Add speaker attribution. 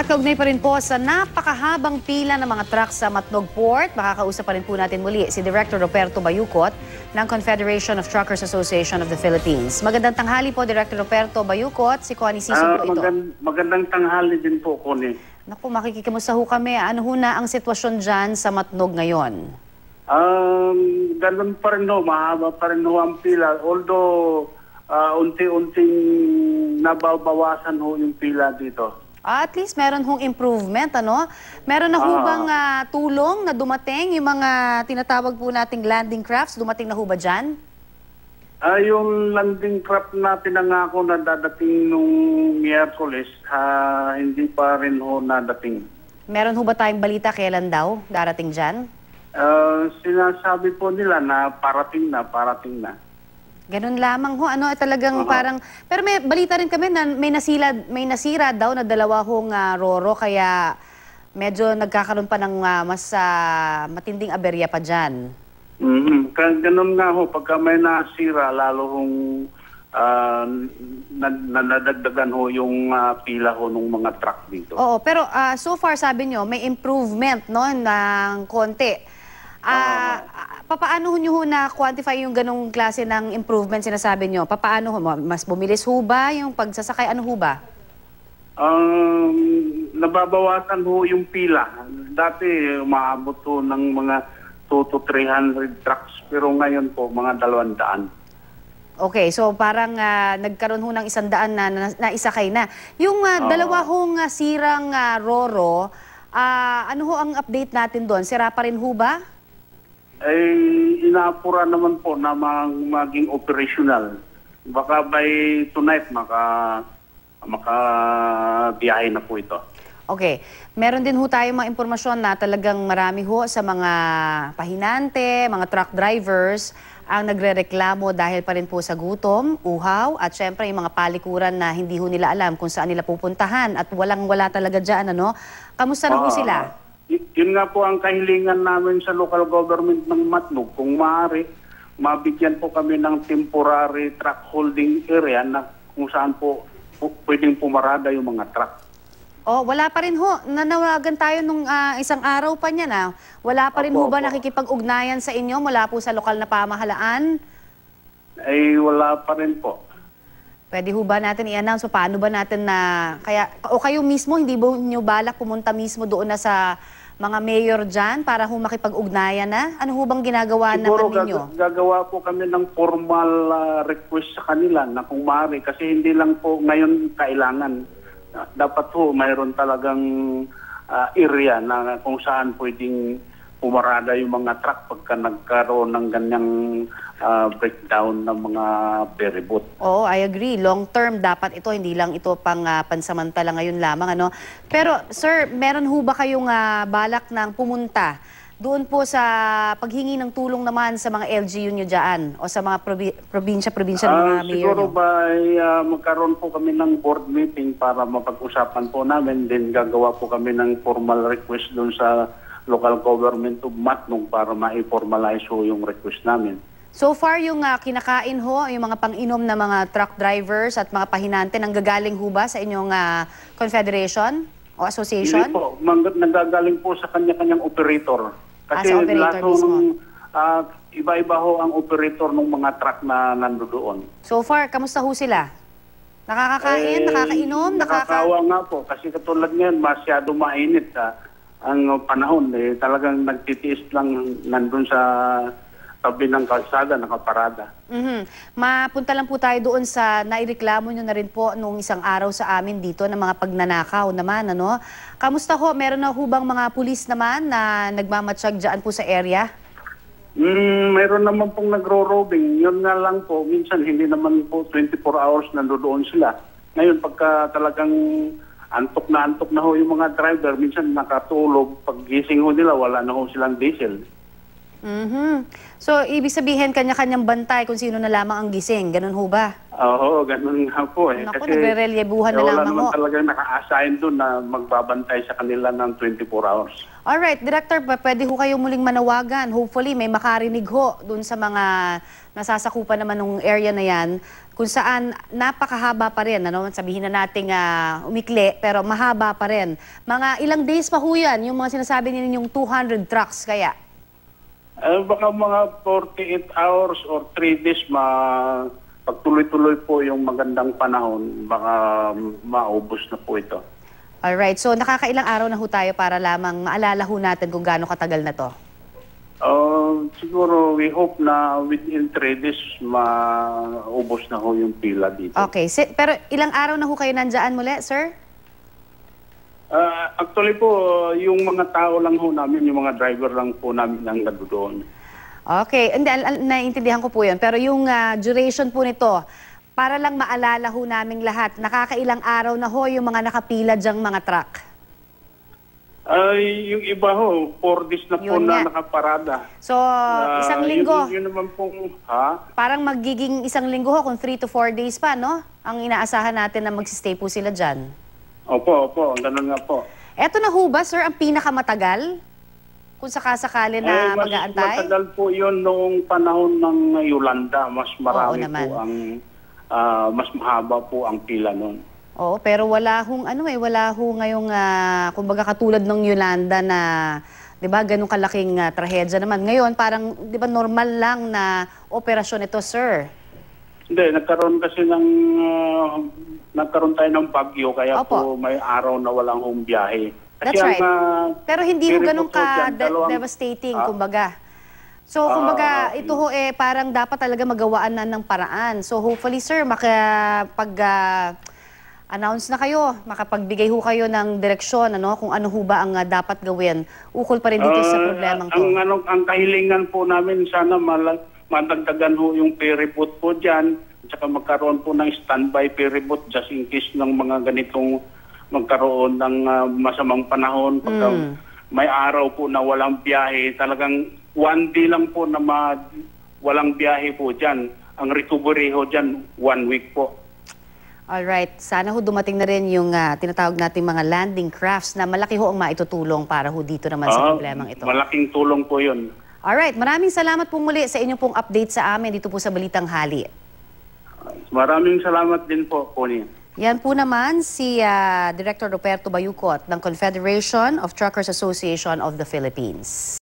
Speaker 1: At kaugnay pa rin po sa napakahabang pila ng mga truck sa Matnog Port, makakausap pa rin po natin muli si Director Roberto Bayucot ng Confederation of Truckers Association of the Philippines. Magandang tanghali po, Director Roberto Bayucot. Si Connie Siso po ito.
Speaker 2: Magandang tanghali din po, Connie.
Speaker 1: Naku, makikimusta ho kami. Ano ho na ang sitwasyon dyan sa Matnog ngayon?
Speaker 2: Ganun pa rin ho, mahaba pa rin ho ang pila. Although, unti-unting nababawasan ho yung pila dito.
Speaker 1: At least meron hong improvement, ano? Meron na ho bang tulong na dumating? Yung mga tinatawag po nating landing crafts, dumating na ho ba dyan?
Speaker 2: Yung landing craft na pinangako na dadating nung Miyerkules, hindi pa rin ho nadating.
Speaker 1: Meron ho ba tayong balita kailan daw darating dyan?
Speaker 2: Sinasabi po nila na parating na.
Speaker 1: Ganun lamang ho, ano, talagang parang, pero may balita rin kami na may nasira daw na dalawa hong roro, kaya medyo nagkakaroon pa ng mas matinding aberya pa dyan.
Speaker 2: Ganun nga ho, pagka may nasira, lalo hong nadagdagan ho yung pila ho ng mga truck dito.
Speaker 1: Oo, pero so far sabi nyo, may improvement, no, ng konti. Papaano nyo ho na-quantify yung ganong klase ng improvement sinasabi nyo? Papaano ho? Mas bumilis ho ba yung pagsasakay? Ano ho ba?
Speaker 2: Nababawasan ho yung pila. Dati umaabot ho ng mga 200 to 300 trucks. Pero ngayon po, mga 200.
Speaker 1: Okay, so parang nagkaroon ho ng 100 na isakay na. Yung dalawa hong sirang roro, ano ho ang update natin doon? Sira pa rin ho ba?
Speaker 2: Inaapura naman po na maging operational. Baka by tonight makabiyahe na po ito.
Speaker 1: Okay. Meron din ho tayong mga impormasyon na talagang marami ho sa mga pahinante, mga truck drivers ang nagrereklamo dahil pa rin po sa gutom, uhaw, at syempre yung mga palikuran na hindi ho nila alam kung saan nila pupuntahan at walang-wala talaga dyan, ano? Kamusta na ho sila?
Speaker 2: Yun nga po ang kahilingan namin sa local government ng Matnog. Kung maaari, mabigyan po kami ng temporary truck holding area na kung saan po pwedeng pumarada yung mga truck.
Speaker 1: Oh, wala pa rin ho. Nanawagan tayo nung isang araw pa niya na. Wala pa rin ho ba nakikipag-ugnayan sa inyo mula po sa lokal na pamahalaan?
Speaker 2: Wala pa rin po.
Speaker 1: Pwede ho ba natin i-announce? So, paano ba natin na... o kayo mismo, hindi ba nyo balak pumunta mismo doon na sa mga mayor dyan para ho makipag-ugnayan na? Ano ho bang ginagawa naman ninyo?
Speaker 2: Siguro gagawa po kami ng formal request sa kanila na kung maaari. Kasi hindi lang po ngayon kailangan. Dapat ho mayroon talagang area na kung saan pwedeng pumarada yung mga truck pagka nagkaroon ng ganyang breakdown ng mga ferryboat.
Speaker 1: Oo, I agree. Long term dapat ito, hindi lang ito pang pansamantala ngayon lamang, ano. Pero sir, meron ho ba kayong balak ng pumunta doon po sa paghingi ng tulong naman sa mga LGU nyo dyan o sa mga probinsya ng mga mayor
Speaker 2: siguro
Speaker 1: nyo?
Speaker 2: ba magkaroon po kami ng board meeting para mapag-usapan po namin, then gagawa po kami ng formal request doon sa local government of Matnog para ma-formalize ho yung request namin.
Speaker 1: So far, yung kinakain ho, yung mga pang-inom na mga truck drivers at mga pahinante, nanggagaling ho ba sa inyong confederation o association?
Speaker 2: Hindi po. Nanggagaling po sa kanya-kanyang operator. Kasi
Speaker 1: sa operator mismo.
Speaker 2: Iba-iba ho ang operator ng mga truck na nandoon.
Speaker 1: So far, kamusta ho sila? Nakakakain, nakakainom,
Speaker 2: Nakakawa nga po. Kasi katulad ngayon, masyado mainit ang panahon. Talagang nagtitiis lang nandun sa tabi ng kalsada, nakaparada. Mapunta lang po tayo doon sa naireklamo nyo na rin po nung isang araw sa amin dito ng mga pagnanakaw naman, ano? Kamusta ho? Meron na ho bang mga pulis naman na nagmamatsyag dyan po sa area? Mayroon naman pong nagro-robing. Yun nga lang po, minsan hindi naman po 24 hours nandoon sila. Ngayon, pagka talagang antok na ho yung mga driver, minsan nakatulog. Pag gising ho nila, wala na ho silang diesel.
Speaker 1: So, ibig sabihin, kanya-kanyang bantay kung sino na lamang ang gising. Ganun ho ba?
Speaker 2: Oo, ganun nga po eh.
Speaker 1: Naku, nagre-relyebuhan na
Speaker 2: wala
Speaker 1: lamang
Speaker 2: naman
Speaker 1: ho.
Speaker 2: talagang naka-assign doon na magbabantay sa kanila ng 24 hours.
Speaker 1: Alright, Director, pwede ho kayo muling manawagan. Hopefully, may makarinig ho dun sa mga nasasakupan naman ng area na yan, kung saan napakahaba pa rin. Ano? Sabihin na nating umikli, pero mahaba pa rin. Mga ilang days pa ho yan, yung mga sinasabi ninyong 200 trucks kaya?
Speaker 2: Baka mga 48 hours or 3 days pagtuloy-tuloy po yung magandang panahon, baka maubos na po ito.
Speaker 1: Alright, so nakakailang araw na ho tayo para lamang maalala ho natin kung gaano katagal na to?
Speaker 2: Siguro we hope na within 3 days maubos na ho yung pila dito.
Speaker 1: Okay, pero ilang araw na ho kayo nandyan muli, sir?
Speaker 2: Actually po, yung mga tao lang ho namin, yung mga driver lang po namin ang nagdoon.
Speaker 1: Okay, hindi, naiintindihan ko po yun. Pero yung duration po nito, para lang maalala ho naming lahat, nakakailang araw na ho yung mga nakapila dyang mga truck?
Speaker 2: Yung iba ho, 4 days na po
Speaker 1: Yun
Speaker 2: na
Speaker 1: nga.
Speaker 2: nakaparada.
Speaker 1: So, isang linggo.
Speaker 2: Yun naman pong, ha?
Speaker 1: Parang magiging isang linggo ho kung 3 to 4 days pa, no? Ang inaasahan natin na magsistay po sila dyan.
Speaker 2: Opo, ganun nga po.
Speaker 1: Eto na ho ba, sir, ang pinakamatagal? Kung sakasakali na
Speaker 2: Mas
Speaker 1: mag-aantay?
Speaker 2: matagal po yun noong panahon ng Yolanda. Mas marami
Speaker 1: naman.
Speaker 2: po ang, mas mahaba po ang pila noon.
Speaker 1: Oo, pero wala hong wala ho ngayong kumbaga katulad ng Yolanda na 'di ba ganung kalaking trahedya naman. Ngayon parang 'di ba normal lang na operasyon ito, sir.
Speaker 2: Hindi, nagkaroon tayo ng bagyo kaya
Speaker 1: Opo.
Speaker 2: po may araw na walang biyahe. Kasi
Speaker 1: That's right. Pero hindi ho
Speaker 2: ferry
Speaker 1: ganun
Speaker 2: po dyan,
Speaker 1: devastating, kumbaga. So, kumbaga, ito ho parang dapat talaga magawaan na ng paraan. So, hopefully, sir, announce na kayo, makapagbigay ho kayo ng direksyon, kung ano ho ba ang dapat gawin. Ukol pa rin dito sa problemang to.
Speaker 2: Ang kahilingan po namin, sana madagdagan ho yung ferry boat po dyan, at saka magkaroon po ng standby ferry boat just in case ng mga ganitong magkaroon ng masamang panahon. Pagka may araw po na walang biyahe, talagang 1 day lang po na walang biyahe po dyan. Ang recovery ho dyan, 1 week po.
Speaker 1: Alright, sana ho dumating na rin yung tinatawag nating mga landing crafts na malaki ho ang maitutulong para ho dito naman sa problemang ito.
Speaker 2: Malaking tulong po yun.
Speaker 1: Alright, maraming salamat po muli sa inyong pong update sa amin dito po sa Balitang Hali.
Speaker 2: Maraming salamat din po, Connie.
Speaker 1: Yan po naman si Director Roberto Bayucot ng Confederation of Truckers Association of the Philippines.